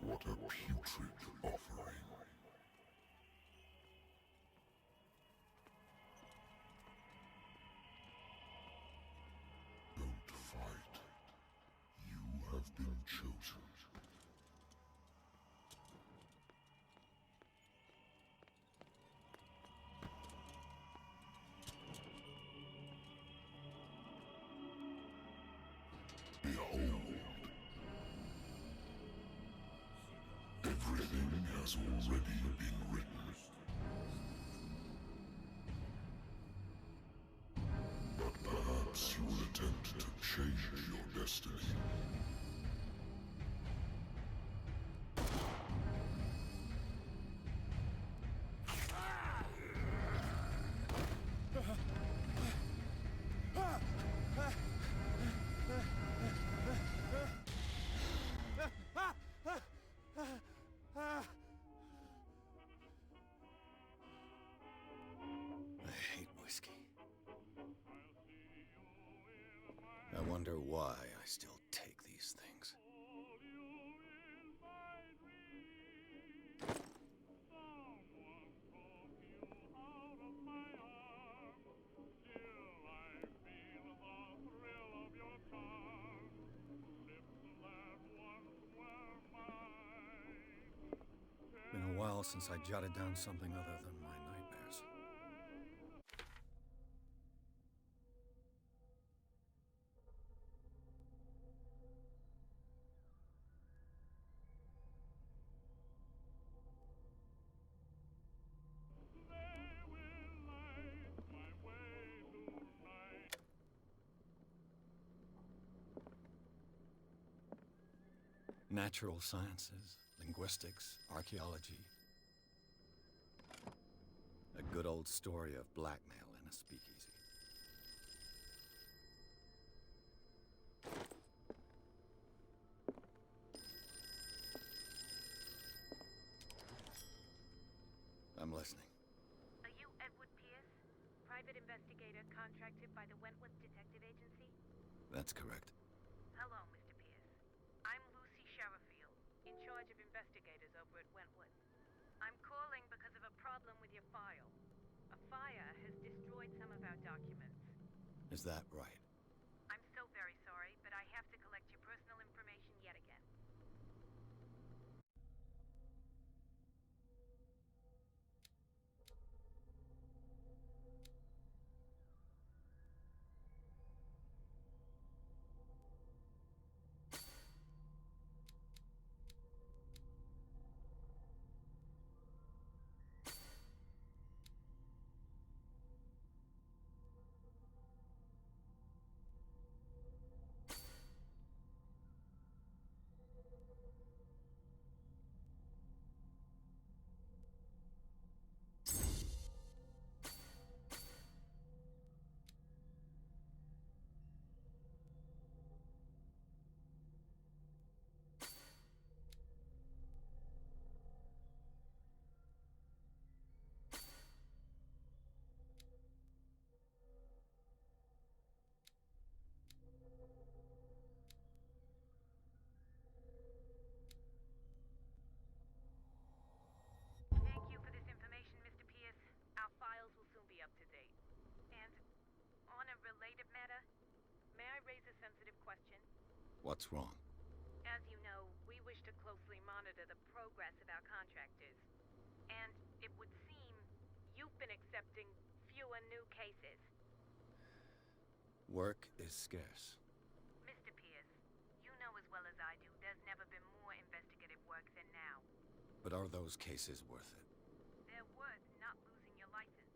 What a putrid offering. Don't fight. You have been chosen. Behold. Everything has already been written. But perhaps you will attempt to change your destiny. I hate whiskey. I wonder why I still take these things. Been a while since I jotted down something other than my nightmares. Natural sciences, linguistics, archaeology. A good old story of blackmail in a speakeasy. I'm listening. Are you Edward Pierce, private investigator contracted by the Wentworth Detective Agency? That's correct. Hello, Mr. Pierce. I'm Lucy Sherifield, in charge of investigators over at Wentworth. I'm calling because of a problem with your file. A fire has destroyed some of our documents. Is that right? I'm so very sorry, but I have to collect your personal information yet again. Thank you for this information, Mr. Pierce. Our files will soon be up to date. And on a related matter, may I raise a sensitive question? What's wrong? As you know, we wish to closely monitor the progress of our contractors. And it would seem you've been accepting fewer new cases. Work is scarce. Mr. Pierce, you know as well as I do there's never been more investigative work than now. But are those cases worth it? They're worth not losing your license.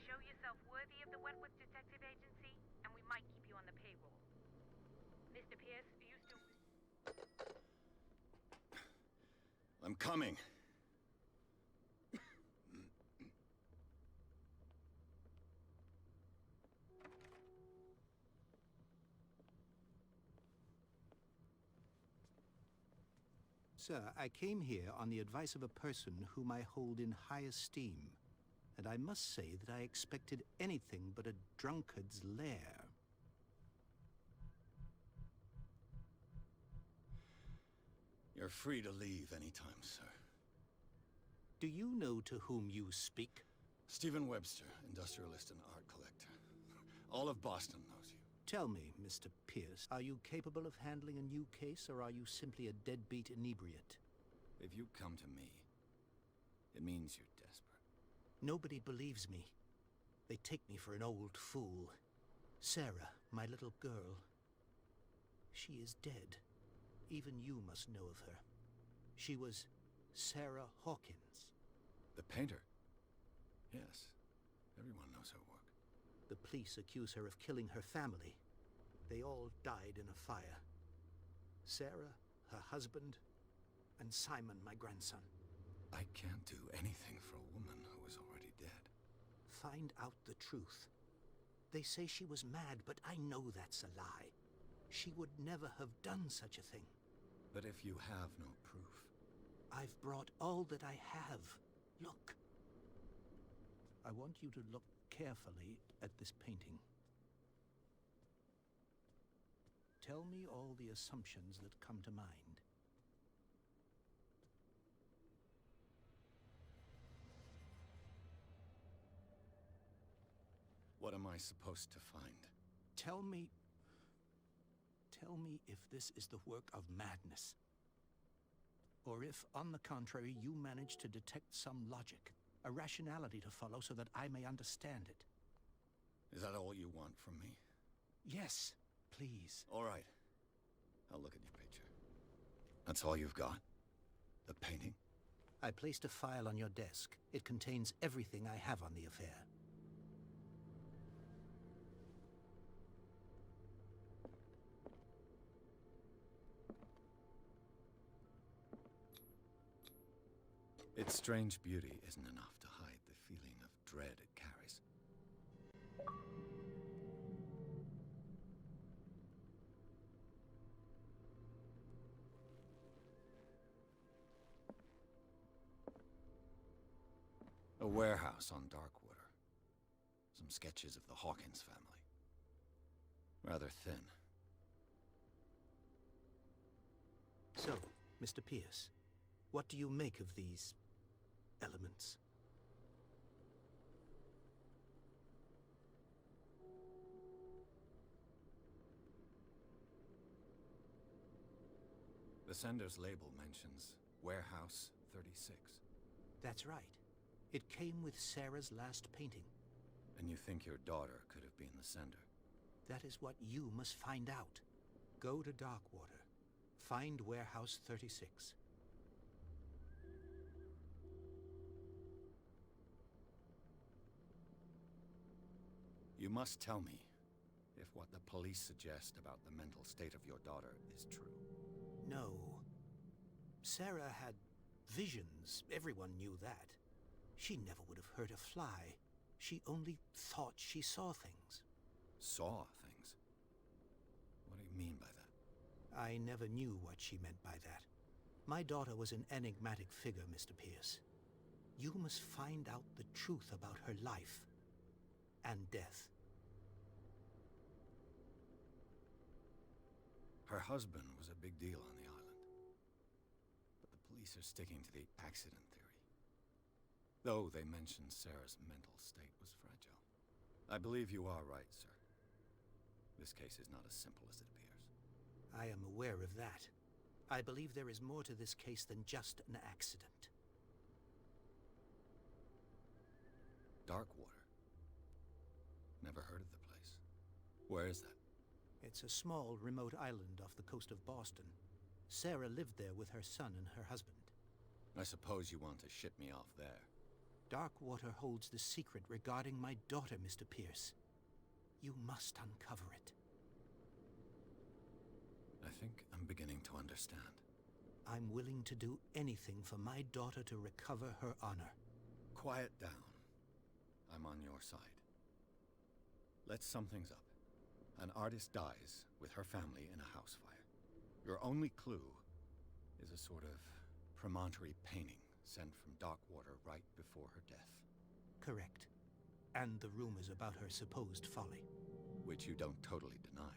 Show yourself worthy of the Wentworth Detective Agency, and we might keep you on the payroll. Mr. Pierce, are you still... I'm coming. Sir, I came here on the advice of a person whom I hold in high esteem, and I must say that I expected anything but a drunkard's lair. You're free to leave anytime, sir. Do you know to whom you speak? Stephen Webster, industrialist and art collector. All of Boston knows you. Tell me, Mr. Pierce, are you capable of handling a new case, or are you simply a deadbeat inebriate? If you come to me, it means you're desperate. Nobody believes me. They take me for an old fool. Sarah, my little girl, she is dead. Even you must know of her. She was Sarah Hawkins. The painter? Yes. Everyone knows her work. The police accuse her of killing her family. They all died in a fire. Sarah, her husband, and Simon, my grandson. I can't do anything for a woman who is already dead. Find out the truth. They say she was mad, but I know that's a lie. She would never have done such a thing. But if you have no proof... I've brought all that I have. Look. I want you to look carefully at this painting. Tell me all the assumptions that come to mind. What am I supposed to find? Tell me if this is the work of madness. Or if, on the contrary, you manage to detect some logic, a rationality to follow so that I may understand it. Is that all you want from me? Yes, please. All right. I'll look at your picture. That's all you've got? The painting? I placed a file on your desk. It contains everything I have on the affair. Its strange beauty isn't enough to hide the feeling of dread it carries. A warehouse on Darkwater. Some sketches of the Hawkins family. Rather thin. So, Mr. Pierce, what do you make of these elements? The sender's label mentions Warehouse 36. That's right. It came with Sarah's last painting. And you think your daughter could have been the sender? That is what you must find out. Go to Darkwater. Find Warehouse 36. You must tell me if what the police suggest about the mental state of your daughter is true. No. Sarah had visions. Everyone knew that. She never would have hurt a fly. She only thought she saw things. Saw things? What do you mean by that? I never knew what she meant by that. My daughter was an enigmatic figure, Mr. Pierce. You must find out the truth about her life and death. Her husband was a big deal on the island. But the police are sticking to the accident theory. Though they mention Sarah's mental state was fragile. I believe you are right, sir. This case is not as simple as it appears. I am aware of that. I believe there is more to this case than just an accident. Darkwater. Never heard of the place. Where is that? It's a small, remote island off the coast of Boston. Sarah lived there with her son and her husband. I suppose you want to ship me off there. Darkwater holds the secret regarding my daughter, Mr. Pierce. You must uncover it. I think I'm beginning to understand. I'm willing to do anything for my daughter to recover her honor. Quiet down. I'm on your side. Let's sum things up. An artist dies with her family in a house fire. Your only clue is a sort of promontory painting sent from Darkwater right before her death. Correct. And the rumors about her supposed folly. Which you don't totally deny.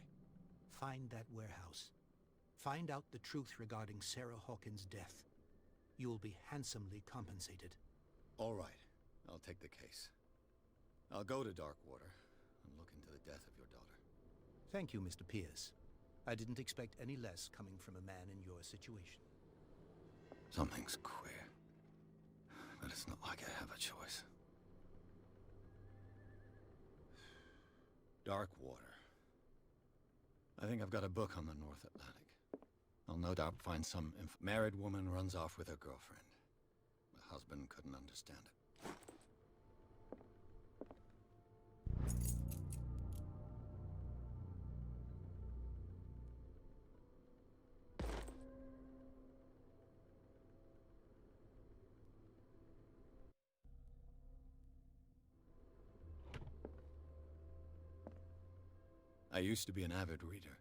Find that warehouse. Find out the truth regarding Sarah Hawkins' death. You will be handsomely compensated. All right. I'll take the case. I'll go to Darkwater and look into the death of your daughter. Thank you, Mr. Pierce. I didn't expect any less coming from a man in your situation. Something's queer. But it's not like I have a choice. Darkwater. I think I've got a book on the North Atlantic. I'll no doubt find some married woman runs off with her girlfriend. The husband couldn't understand it. I used to be an avid reader.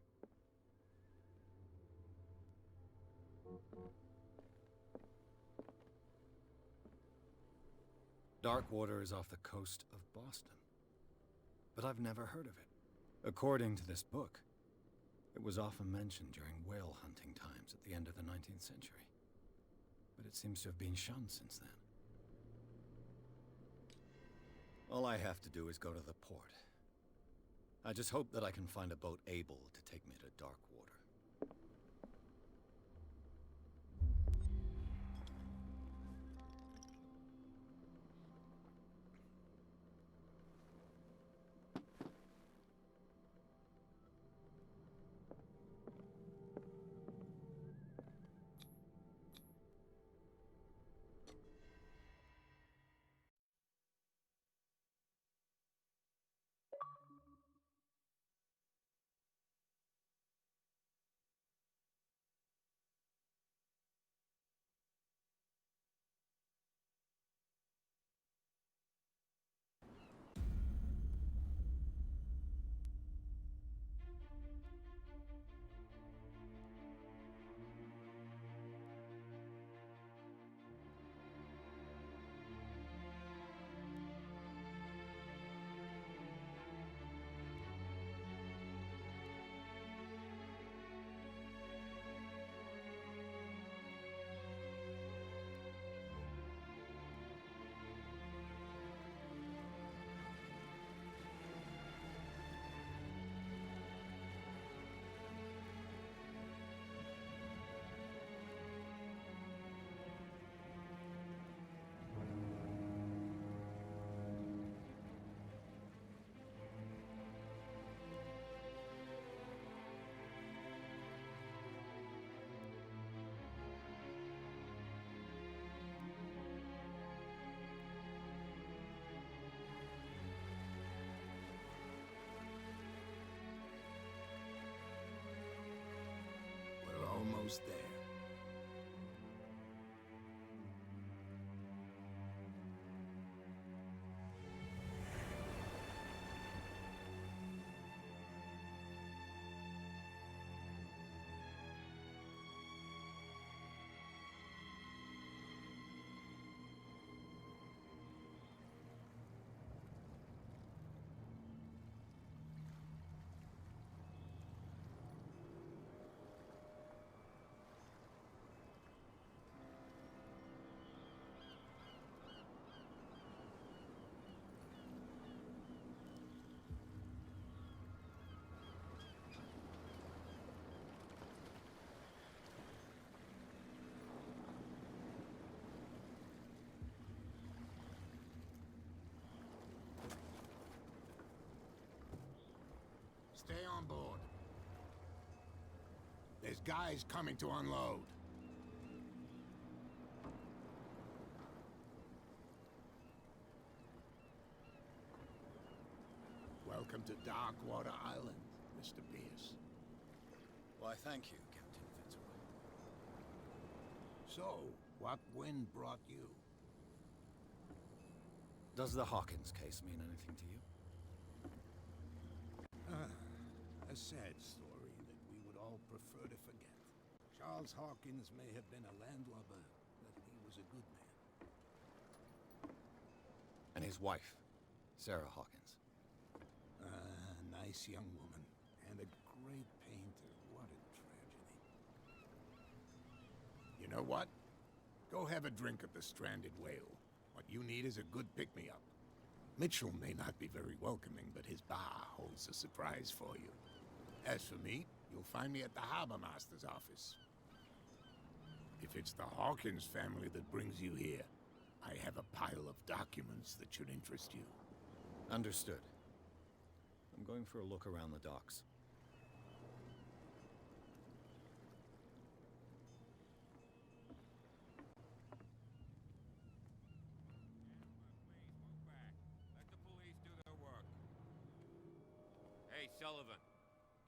Darkwater is off the coast of Boston. But I've never heard of it. According to this book, it was often mentioned during whale hunting times at the end of the 19th century. But it seems to have been shunned since then. All I have to do is go to the port. I just hope that I can find a boat able to take me to Darkwater. Almost there. Stay on board. There's guys coming to unload. Welcome to Darkwater Island, Mr. Pierce. Why, thank you, Captain Fitzroy. So, what wind brought you? Does the Hawkins case mean anything to you? A sad story that we would all prefer to forget. Charles Hawkins may have been a landlubber, but he was a good man. And his wife, Sarah Hawkins. Nice young woman, and a great painter. What a tragedy. You know what? Go have a drink at the Stranded Whale. What you need is a good pick-me-up. Mitchell may not be very welcoming, but his bar holds a surprise for you. As for me, you'll find me at the Harbor Master's office. If it's the Hawkins family that brings you here, I have a pile of documents that should interest you. Understood. I'm going for a look around the docks. Hey, Sullivan.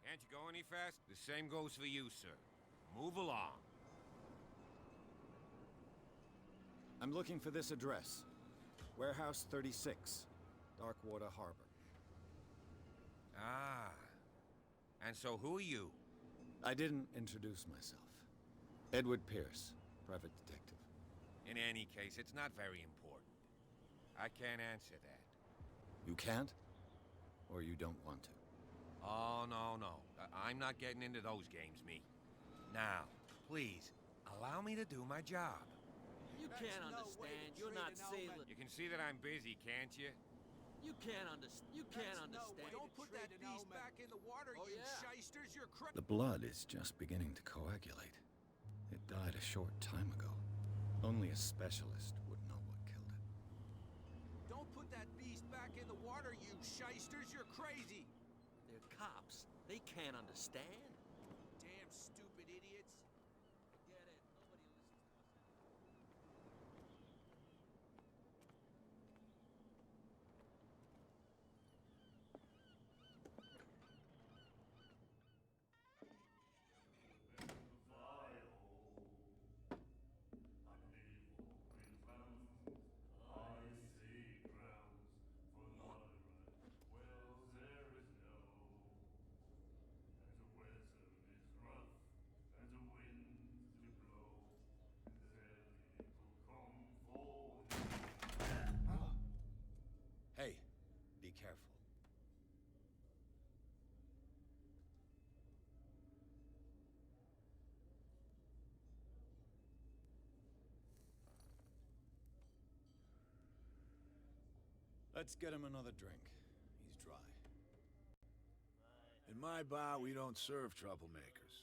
Can't you go any fast? The same goes for you, sir. Move along. I'm looking for this address. Warehouse 36, Darkwater Harbor. Ah. And so who are you? I didn't introduce myself. Edward Pierce, private detective. In any case, it's not very important. I can't answer that. You can't? Or you don't want to? Oh, no. I'm not getting into those games, me. Now, please, allow me to do my job. You can't understand. You're not sailor. You can see that I'm busy, can't you? You can't understand. You can't understand. Don't put that beast back in the water, Oh, you yeah. shysters. You're crazy. The blood is just beginning to coagulate. It died a short time ago. Only a specialist would know what killed it. Don't put that beast back in the water, you shysters. You're crazy. They're cops. They can't understand. Damn stupid idiots. Get it. Nobody listens to us. Hey, be careful. Let's get him another drink. He's dry. In my bar, we don't serve troublemakers.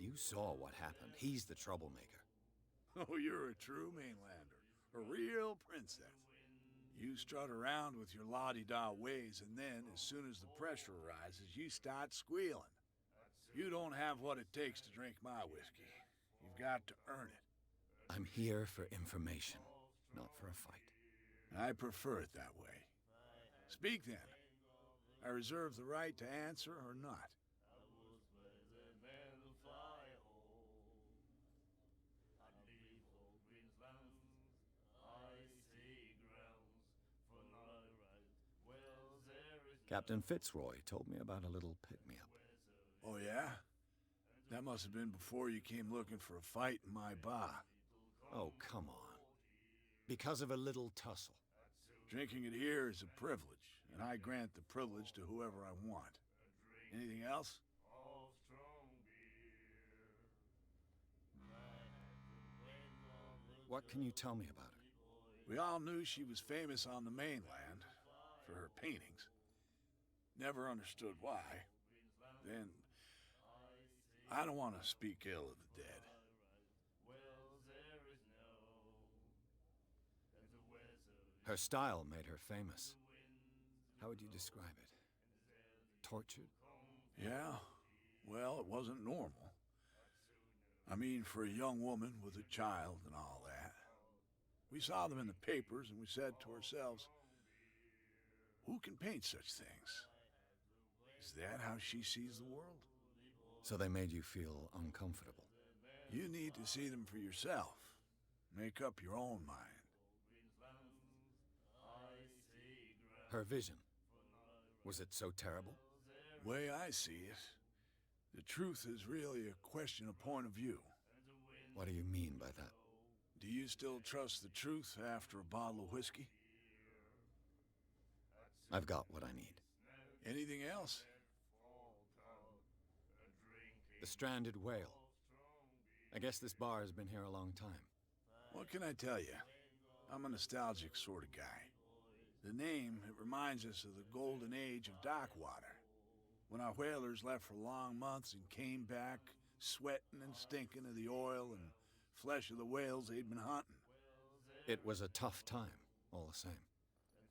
You saw what happened. He's the troublemaker. Oh, you're a true mainlander. A real princess. You strut around with your la-di-da ways, and then, as soon as the pressure rises, you start squealing. You don't have what it takes to drink my whiskey. You've got to earn it. I'm here for information, not for a fight. I prefer it that way. Speak then. I reserve the right to answer or not. Captain Fitzroy told me about a little pick-me-up. Oh, yeah? That must have been before you came looking for a fight in my bar. Oh, come on. Because of a little tussle. Drinking it here is a privilege, and I grant the privilege to whoever I want. Anything else? What can you tell me about her? We all knew she was famous on the mainland for her paintings. Never understood why. Then, I don't want to speak ill of the dead. Her style made her famous. How would you describe it? Tortured? Yeah? Well, it wasn't normal. I mean, for a young woman with a child and all that. We saw them in the papers and we said to ourselves, who can paint such things? Is that how she sees the world? So they made you feel uncomfortable. You need to see them for yourself. Make up your own mind. Her vision. Was it so terrible? Way I see it, the truth is really a question of point of view. What do you mean by that? Do you still trust the truth after a bottle of whiskey? I've got what I need. Anything else? The stranded whale. I guess this bar has been here a long time. What can I tell you? I'm a nostalgic sort of guy. The name, it reminds us of the golden age of dockwater, when our whalers left for long months and came back sweating and stinking of the oil and flesh of the whales they'd been hunting. It was a tough time, all the same.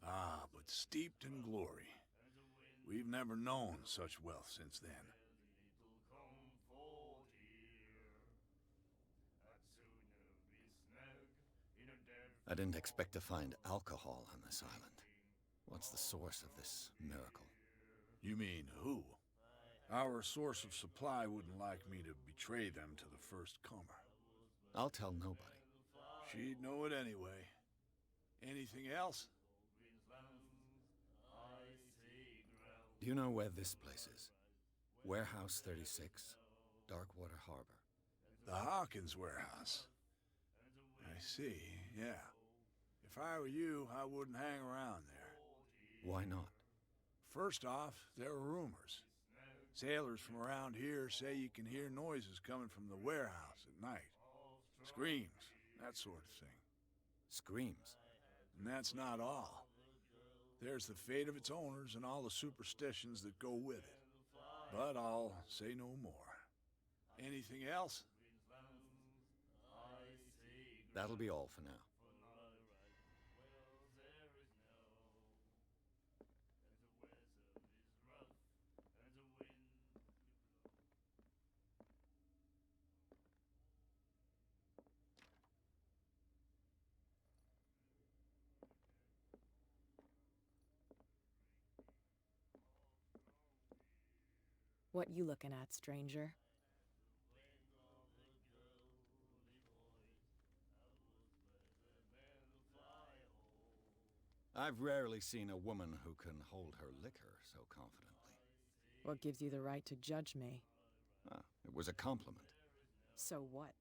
Ah, but steeped in glory. We've never known such wealth since then. I didn't expect to find alcohol on this island. What's the source of this miracle? You mean who? Our source of supply wouldn't like me to betray them to the first comer. I'll tell nobody. She'd know it anyway. Anything else? Do you know where this place is? Warehouse 36, Darkwater Harbor. The Hawkins warehouse. I see, yeah. If I were you, I wouldn't hang around there. Why not? First off, there are rumors. Sailors from around here say you can hear noises coming from the warehouse at night. Screams, that sort of thing. Screams? And that's not all. There's the fate of its owners and all the superstitions that go with it. But I'll say no more. Anything else? That'll be all for now. What you looking at, stranger? I've rarely seen a woman who can hold her liquor so confidently. What gives you the right to judge me? Ah, it was a compliment. So what?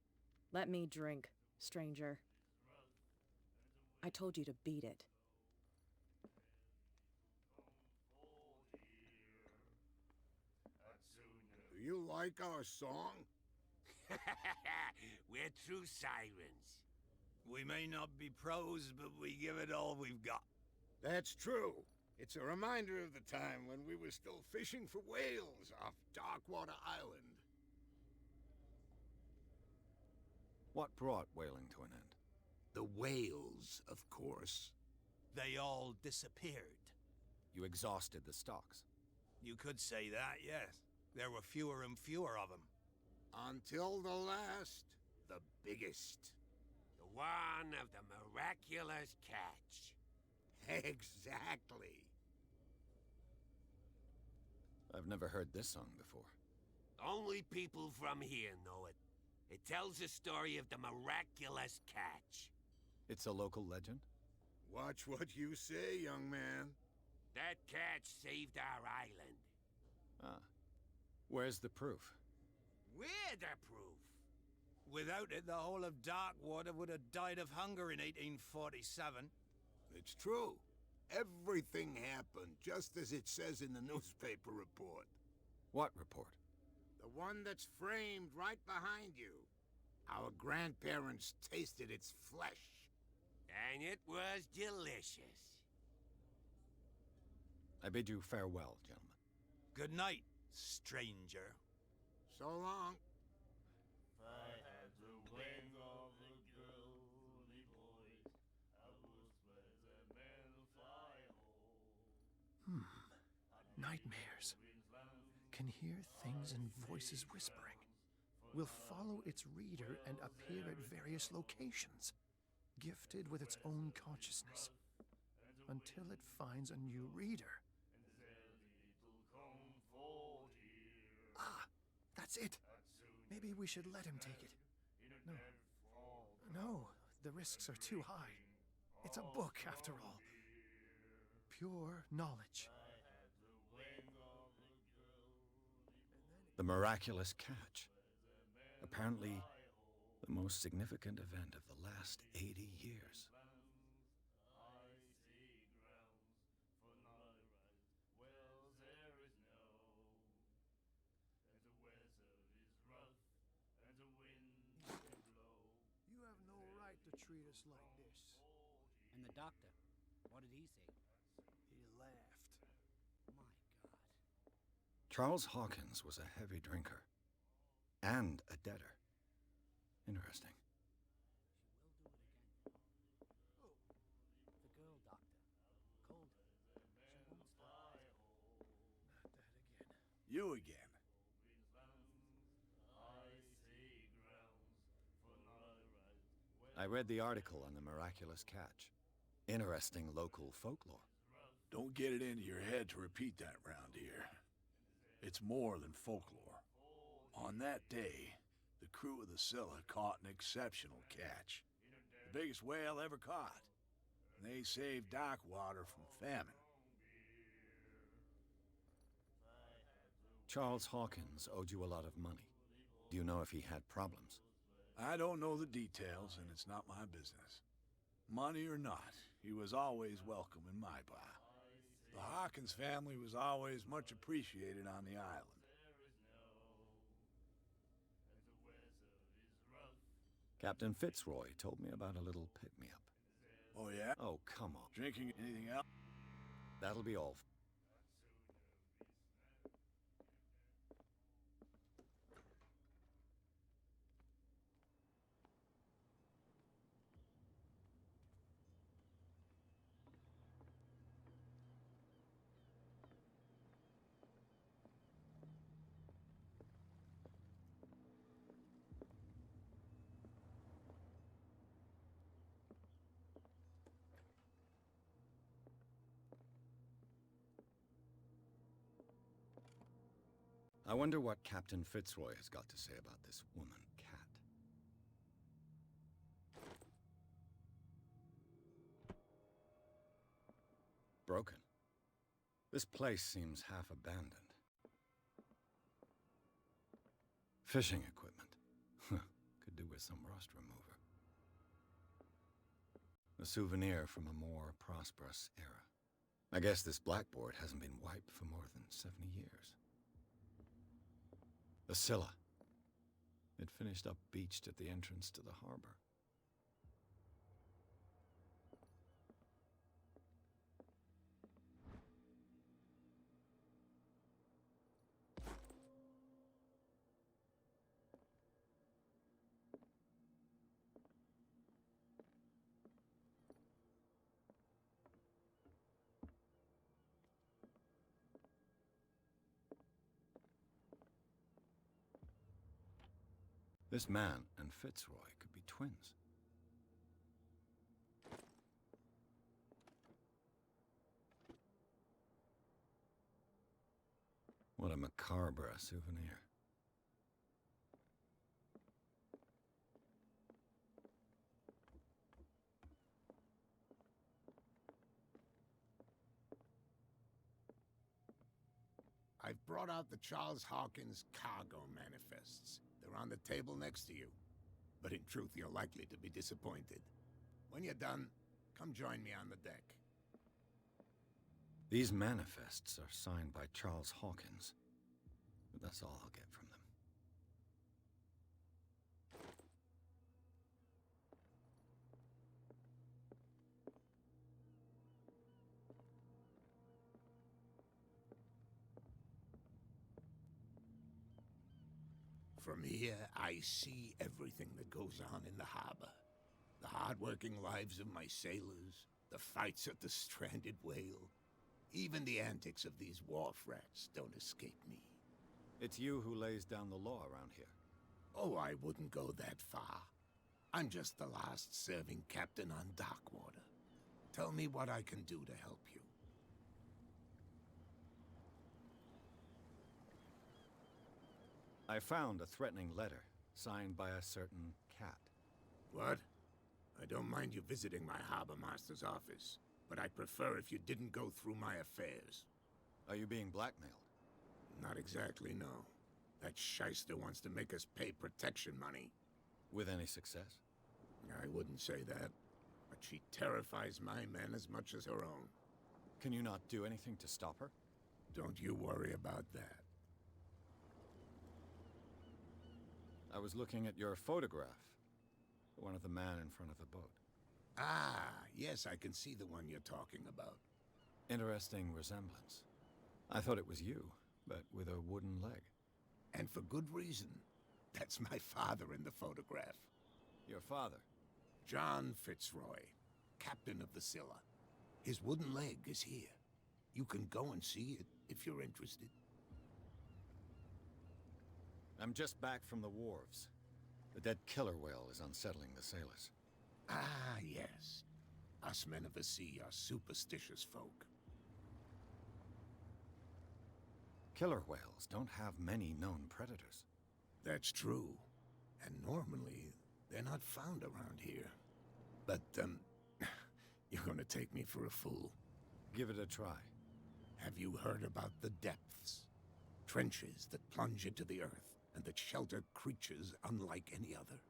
Let me drink, stranger. I told you to beat it. Do you like our song? We're true sirens. We may not be pros, but we give it all we've got. That's true. It's a reminder of the time when we were still fishing for whales off Darkwater Island. What brought whaling to an end? The whales, of course. They all disappeared. You exhausted the stocks. You could say that, yes. There were fewer and fewer of them. Until the last, the biggest. The one of the miraculous catch. Exactly. I've never heard this song before. Only people from here know it. It tells the story of the miraculous catch. It's a local legend? Watch what you say, young man. That catch saved our island. Ah. Where's the proof? We're the proof. Without it, the whole of Darkwater would have died of hunger in 1847. It's true. Everything happened just as it says in the newspaper report. What report? The one that's framed right behind you. Our grandparents tasted its flesh. And it was delicious. I bid you farewell, gentlemen. Good night, stranger. So long. Nightmares. Can hear things and voices whispering. Will follow its reader and appear at various locations, gifted with its own consciousness, until it finds a new reader. Ah, that's it. Maybe we should let him take it. No, the risks are too high. It's a book, after all. Pure knowledge. The miraculous catch. Apparently, the The most significant event of the last 80 years. You have no right to treat us like this. And the doctor, what did he say? He laughed. My God. Charles Hawkins was a heavy drinker. And a debtor. Interesting. She will do it again. Oh, The girl doctor. Cold her. She won't stop. not that again. You again. I read the article on the miraculous catch. Interesting local folklore. Don't get it into your head to repeat that round here. It's more than folklore. On that day, the crew of the Scylla caught an exceptional catch. The biggest whale ever caught. And they saved Darkwater from famine. Charles Hawkins owed you a lot of money. Do you know if he had problems? I don't know the details, and it's not my business. Money or not, he was always welcome in my bar. The Hawkins family was always much appreciated on the island. Captain Fitzroy told me about a little pick-me-up. Oh yeah? Oh, come on. Drinking anything else? That'll be all. I wonder what Captain Fitzroy has got to say about this woman, Cat. Broken. This place seems half abandoned. Fishing equipment. Could do with some rust remover. A souvenir from a more prosperous era. I guess this blackboard hasn't been wiped for more than 70 years. The Scylla. It finished up beached at the entrance to the harbor. This man and Fitzroy could be twins. What a macabre souvenir. I've brought out the Charles Hawkins cargo manifests. They're on the table next to you. But in truth, you're likely to be disappointed. When you're done, come join me on the deck. These manifests are signed by Charles Hawkins. But that's all I'll get from them. From here, I see everything that goes on in the harbor. The hard-working lives of my sailors, the fights at the stranded whale. Even the antics of these wharf rats don't escape me. It's you who lays down the law around here. Oh, I wouldn't go that far. I'm just the last serving captain on Darkwater. Tell me what I can do to help you. I found a threatening letter, signed by a certain Cat. What? I don't mind you visiting my harbor master's office, but I'd prefer if you didn't go through my affairs. Are you being blackmailed? Not exactly, no. That shyster wants to make us pay protection money. With any success? I wouldn't say that, but she terrifies my men as much as her own. Can you not do anything to stop her? Don't you worry about that. I was looking at your photograph. One of the man in front of the boat. Ah, yes, I can see the one you're talking about. Interesting resemblance. I thought it was you, but with a wooden leg. And for good reason. That's my father in the photograph. Your father? John Fitzroy, captain of the Scylla. His wooden leg is here. You can go and see it if you're interested. I'm just back from the wharves. The dead killer whale is unsettling the sailors. Ah, yes. Us men of the sea are superstitious folk. Killer whales don't have many known predators. That's true. And normally, they're not found around here. But, you're gonna take me for a fool. Give it a try. Have you heard about the depths? Trenches that plunge into the earth, and that shelter creatures unlike any other.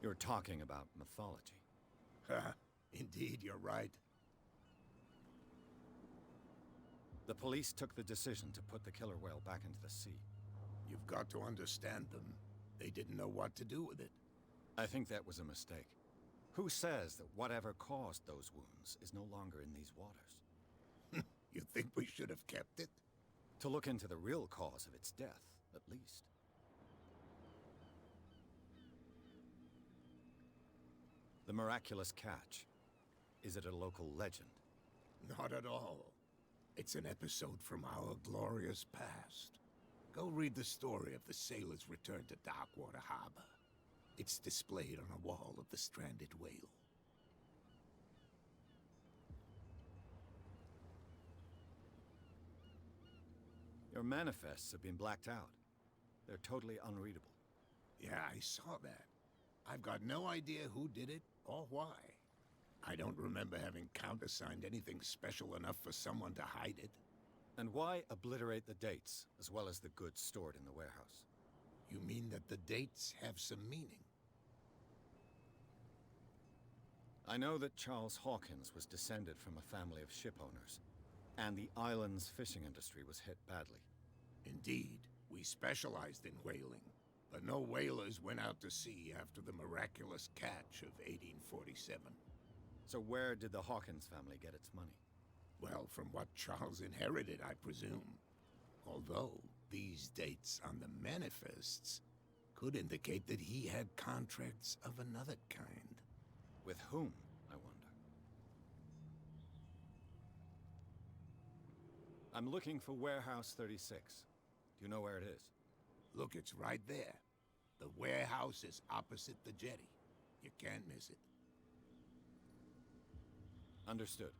You're talking about mythology. Ha! Indeed, you're right. The police took the decision to put the killer whale back into the sea. You've got to understand them. They didn't know what to do with it. I think that was a mistake. Who says that whatever caused those wounds is no longer in these waters? You think we should have kept it? To look into the real cause of its death, at least. The miraculous catch. Is it a local legend? Not at all. It's an episode from our glorious past. Go read the story of the sailor's return to Darkwater Harbor. It's displayed on a wall of the stranded whale. Your manifests have been blacked out. They're totally unreadable. Yeah, I saw that. I've got no idea who did it or why. I don't remember having countersigned anything special enough for someone to hide it. And why obliterate the dates, as well as the goods stored in the warehouse? You mean that the dates have some meaning? I know that Charles Hawkins was descended from a family of ship owners, and the island's fishing industry was hit badly. Indeed, we specialized in whaling, but no whalers went out to sea after the miraculous catch of 1847. So where did the Hawkins family get its money? Well, from what Charles inherited, I presume. Although, these dates on the manifests could indicate that he had contracts of another kind. With whom, I wonder? I'm looking for Warehouse 36. Do you know where it is? Look, it's right there. The warehouse is opposite the jetty. You can't miss it. Understood.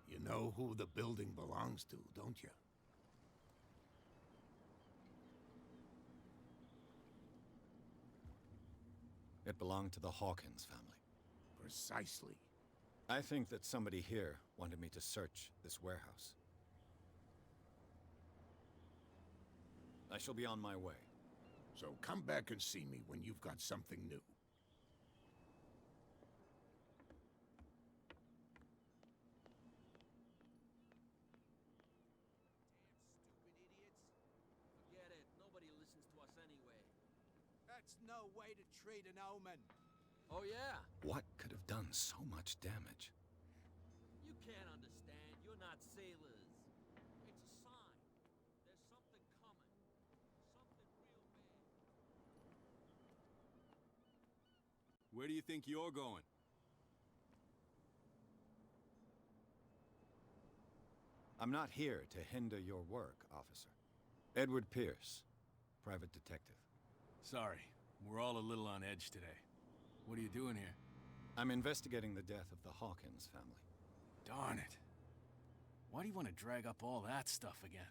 You know who the building belongs to, don't you? It belonged to the Hawkins family. Precisely. I think that somebody here wanted me to search this warehouse. I shall be on my way. So come back and see me when you've got something new. Forget it. Nobody listens to us anyway. That's no way to treat an omen. Oh, yeah? What could have done so much damage? You can't understand. You're not sailors. It's a sign. There's something coming. Something real bad. Where do you think you're going? I'm not here to hinder your work, officer. Edward Pierce, private detective. Sorry, we're all a little on edge today. What are you doing here? I'm investigating the death of the Hawkins family. Darn it. Why do you want to drag up all that stuff again?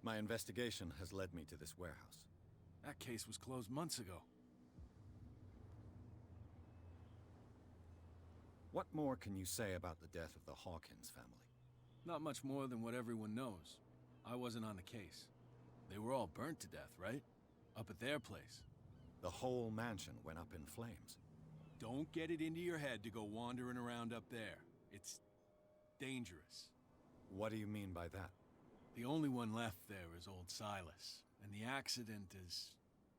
My investigation has led me to this warehouse. That case was closed months ago. What more can you say about the death of the Hawkins family? Not much more than what everyone knows. I wasn't on the case. They were all burnt to death, right? Up at their place. The whole mansion went up in flames. Don't get it into your head to go wandering around up there. It's dangerous. What do you mean by that? The only one left there is old Silas, and the accident has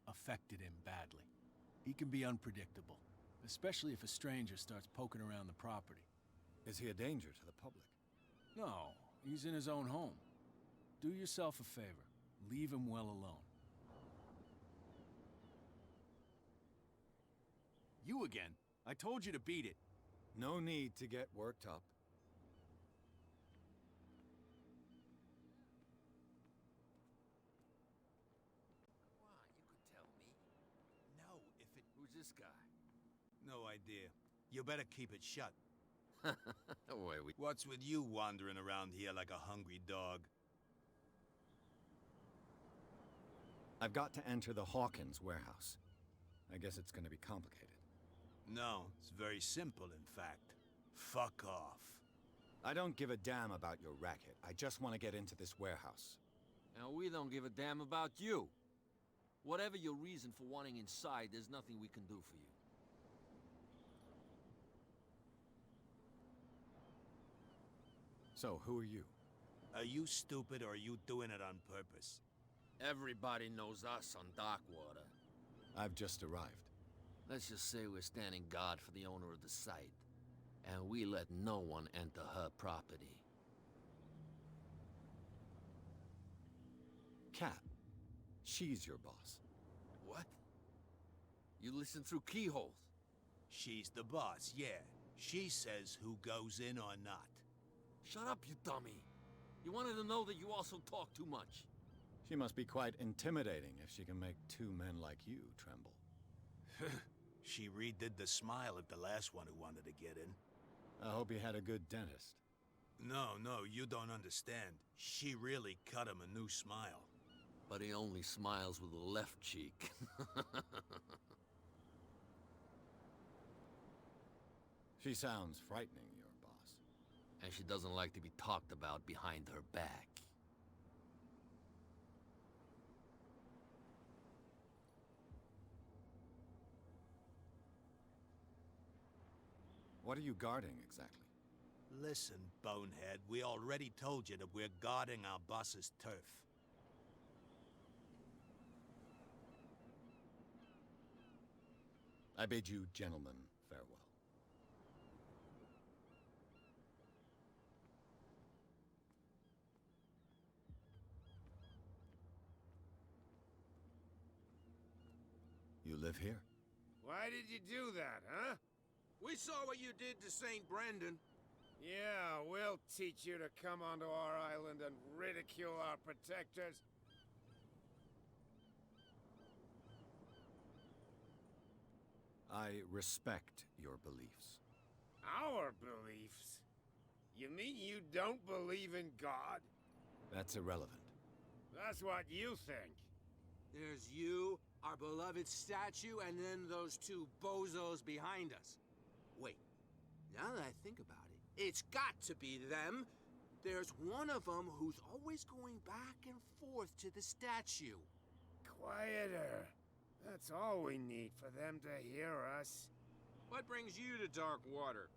affected him badly. He can be unpredictable, especially if a stranger starts poking around the property. Is he a danger to the public? No, he's in his own home. Do yourself a favor. Leave him well alone. You again. I told you to beat it. No need to get worked up. Come on, you could tell me. No, if it... Who's this guy? No idea. You better keep it shut. Wait, What's with you wandering around here like a hungry dog? I've got to enter the Hawkins warehouse. I guess it's gonna be complicated. No, it's very simple, in fact. Fuck off. I don't give a damn about your racket. I just want to get into this warehouse. And we don't give a damn about you. Whatever your reason for wanting inside, there's nothing we can do for you. So, who are you? Are you stupid or are you doing it on purpose? Everybody knows us on Darkwater. I've just arrived. Let's just say we're standing guard for the owner of the site. And we let no one enter her property. Cat. She's your boss. What? You listen through keyholes? She's the boss, yeah. She says who goes in or not. Shut up, you dummy. You wanted to know that you also talk too much. She must be quite intimidating if she can make two men like you tremble. She redid the smile at the last one who wanted to get in. I hope he had a good dentist. No, you don't understand. She really cut him a new smile. But he only smiles with the left cheek. She sounds frightening, your boss. And she doesn't like to be talked about behind her back. What are you guarding, exactly? Listen, bonehead, we already told you that we're guarding our boss's turf. I bid you gentlemen farewell. You live here? Why did you do that, huh? We saw what you did to St. Brendan. Yeah, we'll teach you to come onto our island and ridicule our protectors. I respect your beliefs. Our beliefs? You mean you don't believe in God? That's irrelevant. That's what you think. There's you, our beloved statue, and then those two bozos behind us. Wait, now that I think about it, it's got to be them. There's one of them who's always going back and forth to the statue. Quieter. That's all we need for them to hear us. What brings you to Darkwater?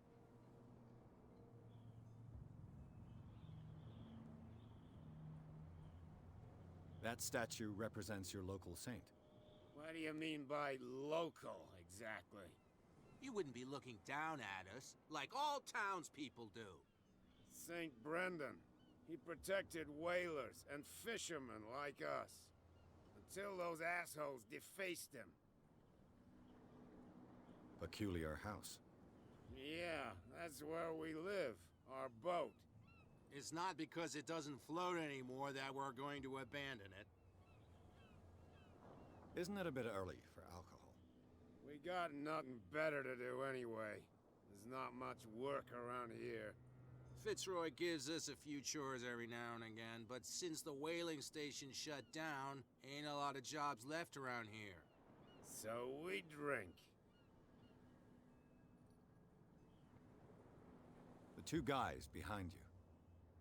That statue represents your local saint. What do you mean by local, exactly? You wouldn't be looking down at us, like all townspeople do. St. Brendan. He protected whalers and fishermen like us. Until those assholes defaced him. Peculiar house. Yeah, that's where we live. Our boat. It's not because it doesn't float anymore that we're going to abandon it. Isn't it a bit early for alcohol? We got nothing better to do anyway. There's not much work around here. Fitzroy gives us a few chores every now and again, but since the whaling station shut down, ain't a lot of jobs left around here. So we drink. The two guys behind you.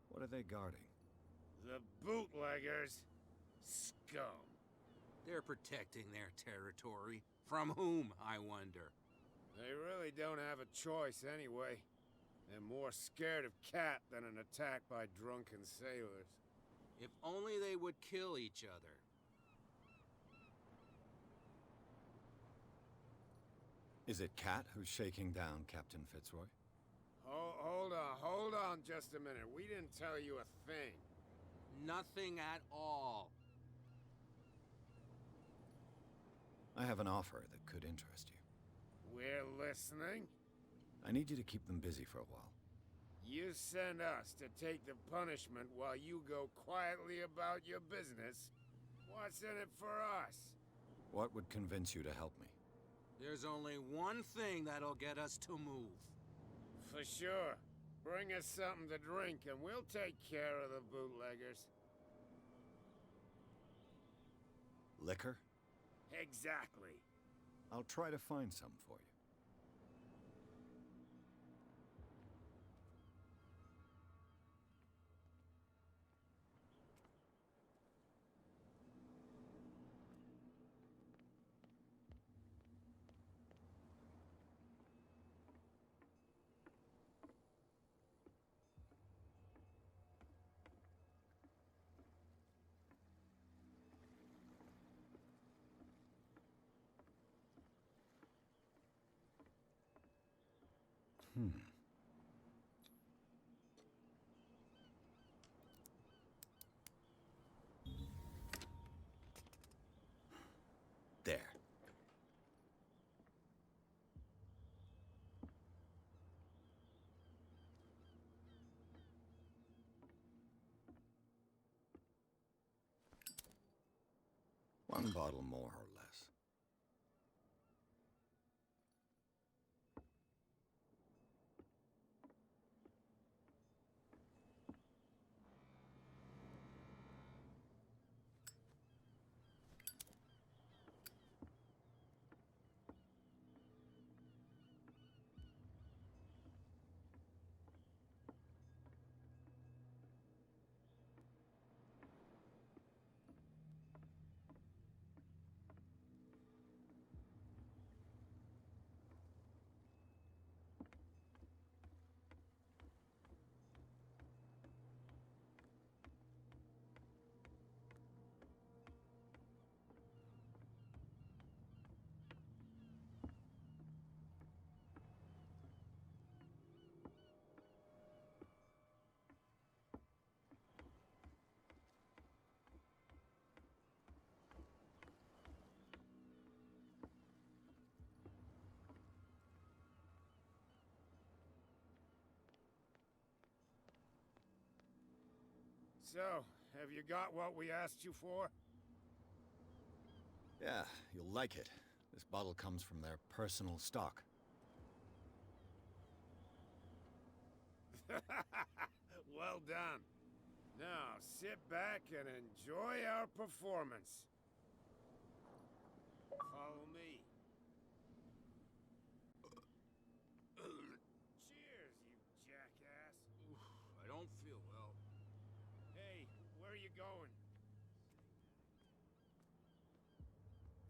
What are they guarding? The bootleggers. Scum. They're protecting their territory. From whom, I wonder? They really don't have a choice anyway. They're more scared of Cat than an attack by drunken sailors. If only they would kill each other. Is it Cat who's shaking down Captain Fitzroy? Hold on just a minute. We didn't tell you a thing. Nothing at all. I have an offer that could interest you. We're listening. I need you to keep them busy for a while. You send us to take the punishment while you go quietly about your business. What's in it for us? What would convince you to help me? There's only one thing that'll get us to move. For sure. Bring us something to drink and we'll take care of the bootleggers. Liquor? Exactly. I'll try to find some for you. There. One bottle more or less. So, have you got what we asked you for? Yeah, you'll like it. This bottle comes from their personal stock. Well done. Now, sit back and enjoy our performance. Follow me. Cheers, you jackass. I don't feel well. Hey, where are you going?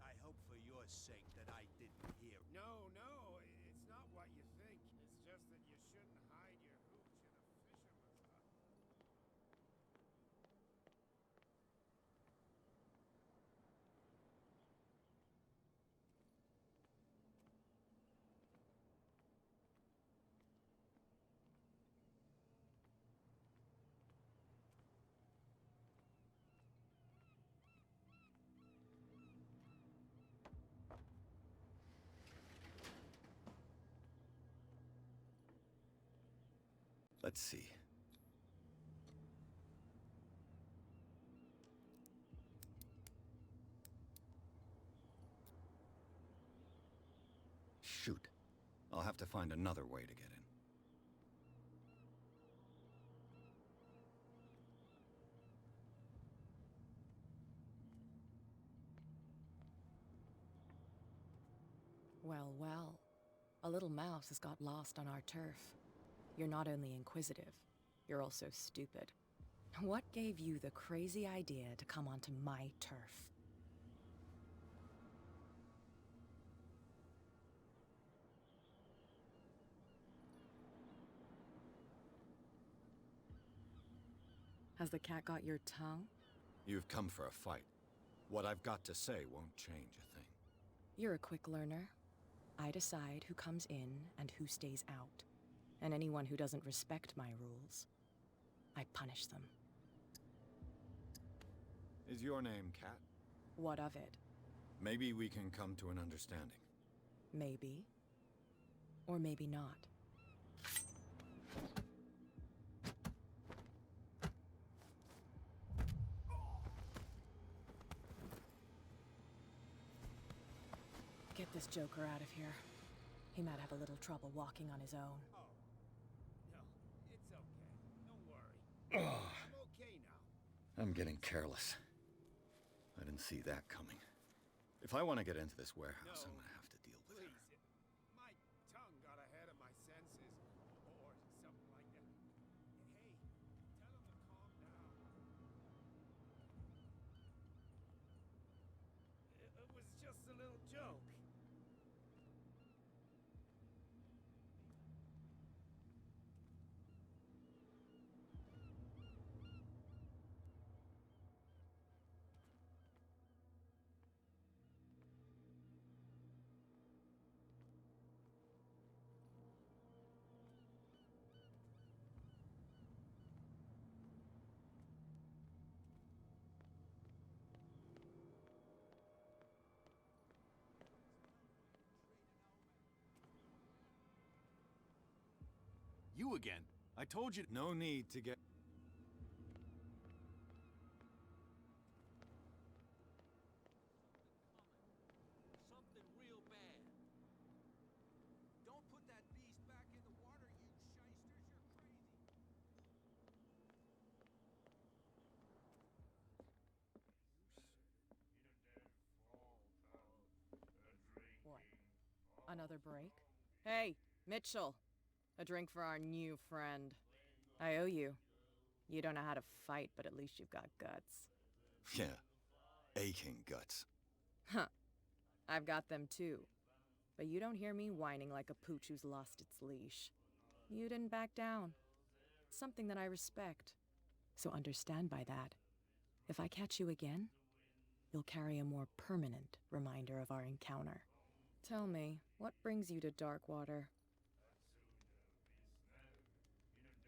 I hope for your sake that I didn't hear. No, it's not what you think. It's just that you shouldn't hide your hooch in a fisherman's hut. Let's see. Shoot. I'll have to find another way to get in. Well, well. A little mouse has got lost on our turf. You're not only inquisitive, you're also stupid. What gave you the crazy idea to come onto my turf? Has the cat got your tongue? You've come for a fight. What I've got to say won't change a thing. You're a quick learner. I decide who comes in and who stays out. And anyone who doesn't respect my rules, I punish them. Is your name Cat? What of it? Maybe we can come to an understanding. Maybe. Or maybe not. Get this joker out of here. He might have a little trouble walking on his own. Oh. No, it's okay. Don't worry. I'm okay now. I'm getting careless. I didn't see that coming. If I want to get into this warehouse, I'm gonna have to deal with her. My tongue got ahead of my senses, or something like that. Hey, tell him to calm down. It was just a little joke. You again. I told you. No need to get... Something real bad. Don't put that beast back in the water, you shysters. You're crazy. What? Another break? Hey, Mitchell! A drink for our new friend. I owe you. You don't know how to fight, but at least you've got guts. Yeah. Aching guts. Huh. I've got them too. But you don't hear me whining like a pooch who's lost its leash. You didn't back down. It's something that I respect. So understand by that, if I catch you again, you'll carry a more permanent reminder of our encounter. Tell me, what brings you to Darkwater?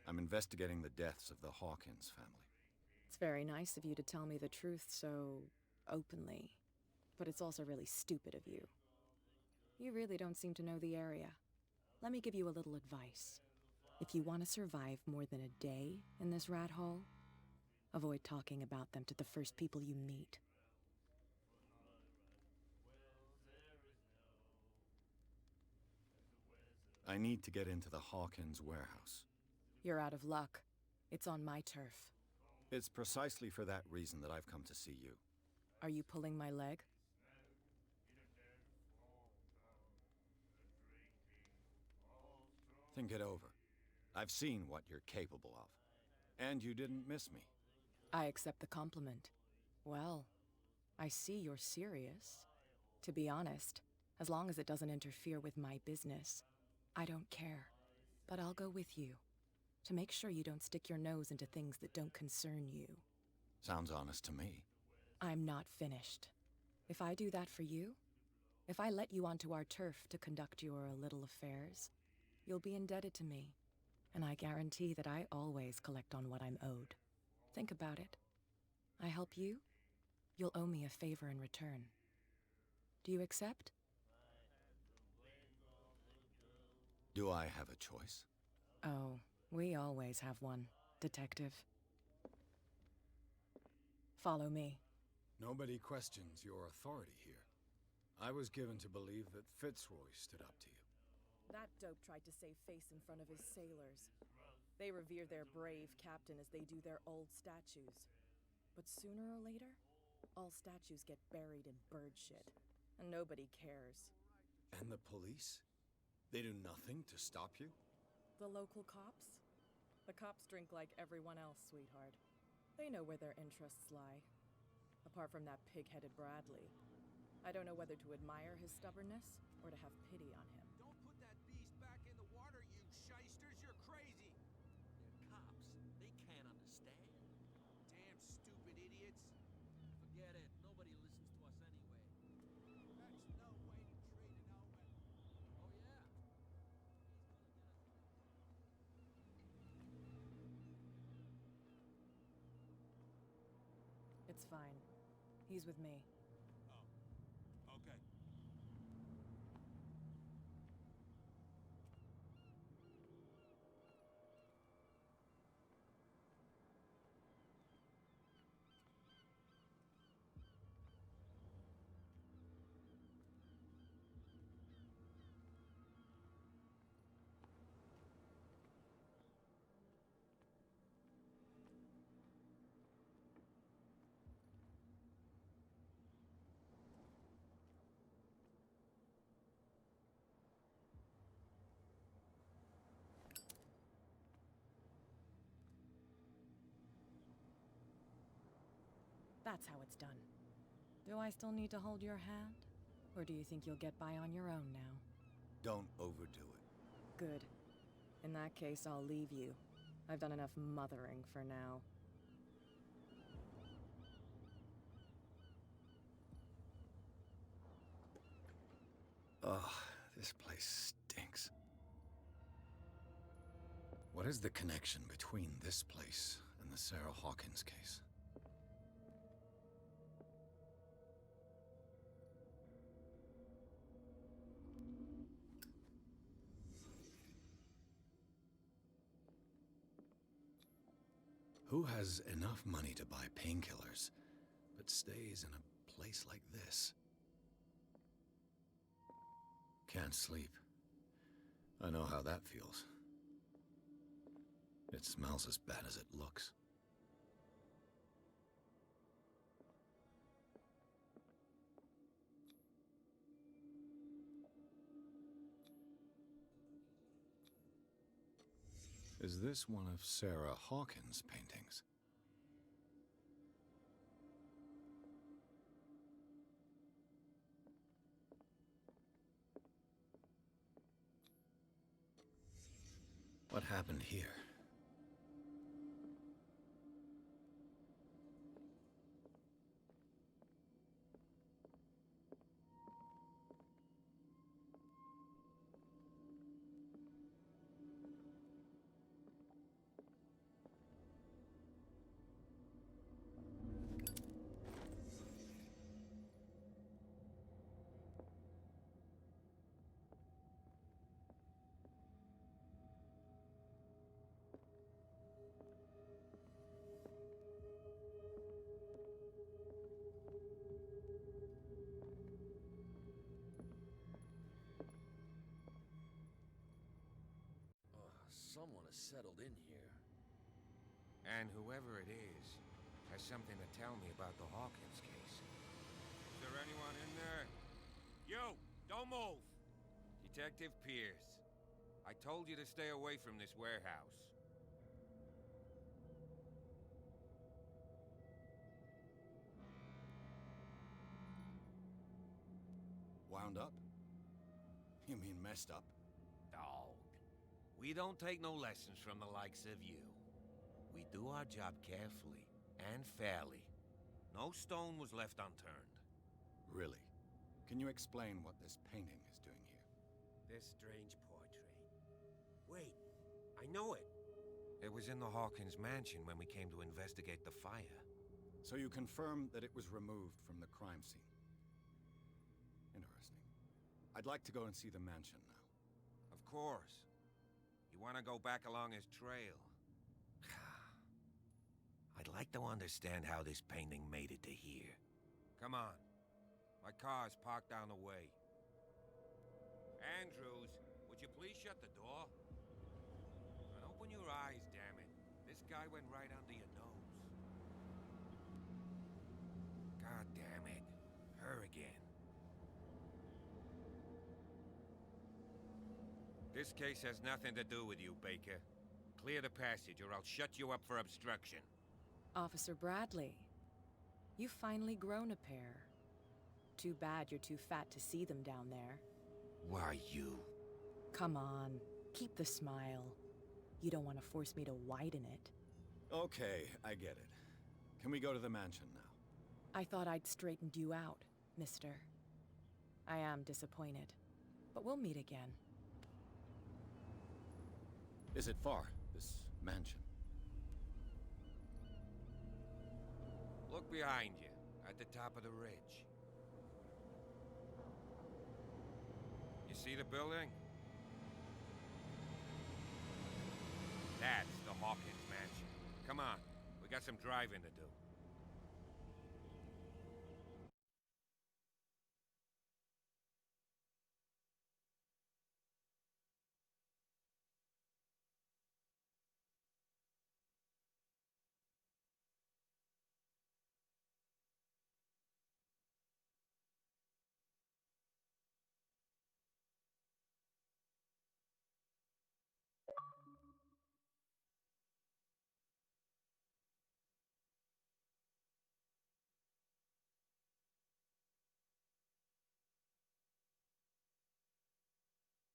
I'm investigating the deaths of the Hawkins family. It's very nice of you to tell me the truth so openly, but it's also really stupid of you. You really don't seem to know the area. Let me give you a little advice. If you want to survive more than a day in this rat hole, avoid talking about them to the first people you meet. I need to get into the Hawkins warehouse. You're out of luck. It's on my turf. It's precisely for that reason that I've come to see you. Are you pulling my leg? Think it over. I've seen what you're capable of. And you didn't miss me. I accept the compliment. Well, I see you're serious. To be honest, as long as it doesn't interfere with my business, I don't care. But I'll go with you, to make sure you don't stick your nose into things that don't concern you. Sounds honest to me. I'm not finished. If I do that for you, if I let you onto our turf to conduct your little affairs, you'll be indebted to me, and I guarantee that I always collect on what I'm owed. Think about it. I help you, you'll owe me a favor in return. Do you accept? Do I have a choice? Oh, we always have one, Detective. Follow me. Nobody questions your authority here. I was given to believe that Fitzroy stood up to you. That dope tried to save face in front of his sailors. They revere their brave captain as they do their old statues. But sooner or later, all statues get buried in bird shit, and nobody cares. And the police? They do nothing to stop you? The local cops? The cops drink like everyone else, sweetheart. They know where their interests lie. Apart from that pig-headed Bradley, I don't know whether to admire his stubbornness or to have pity on him. Don't put that beast back in the water, you shysters. You're crazy. They're cops. They can't understand. That's fine. He's with me. Oh, okay. That's how it's done. Do I still need to hold your hand? Or do you think you'll get by on your own now? Don't overdo it. Good. In that case, I'll leave you. I've done enough mothering for now. Ugh, this place stinks. What is the connection between this place and the Sarah Hawkins case? Who has enough money to buy painkillers, but stays in a place like this? Can't sleep. I know how that feels. It smells as bad as it looks. Is this one of Sarah Hawkins' paintings? What happened here? Someone has settled in here. And whoever it is has something to tell me about the Hawkins case. Is there anyone in there? You! Don't move! Detective Pierce. I told you to stay away from this warehouse. Wound up? You mean messed up? Dog. We don't take no lessons from the likes of you. We do our job carefully and fairly. No stone was left unturned. Really? Can you explain what this painting is doing here? This strange portrait. Wait, I know it. It was in the Hawkins mansion when we came to investigate the fire. So you confirm that it was removed from the crime scene? Interesting. I'd like to go and see the mansion now. Of course. You want to go back along his trail? I'd like to understand how this painting made it to here. Come on. My car's parked down the way. Andrews, would you please shut the door? And open your eyes, damn it. This guy went right under your nose. God damn it. Her again. This case has nothing to do with you, Baker. Clear the passage, or I'll shut you up for obstruction. Officer Bradley, you've finally grown a pair. Too bad you're too fat to see them down there. Why, you... Come on, keep the smile. You don't want to force me to widen it. Okay, I get it. Can we go to the mansion now? I thought I'd straightened you out, mister. I am disappointed, but we'll meet again. Is it far, this mansion? Look behind you, at the top of the ridge. You see the building? That's the Hawkins mansion. Come on, we got some driving to do.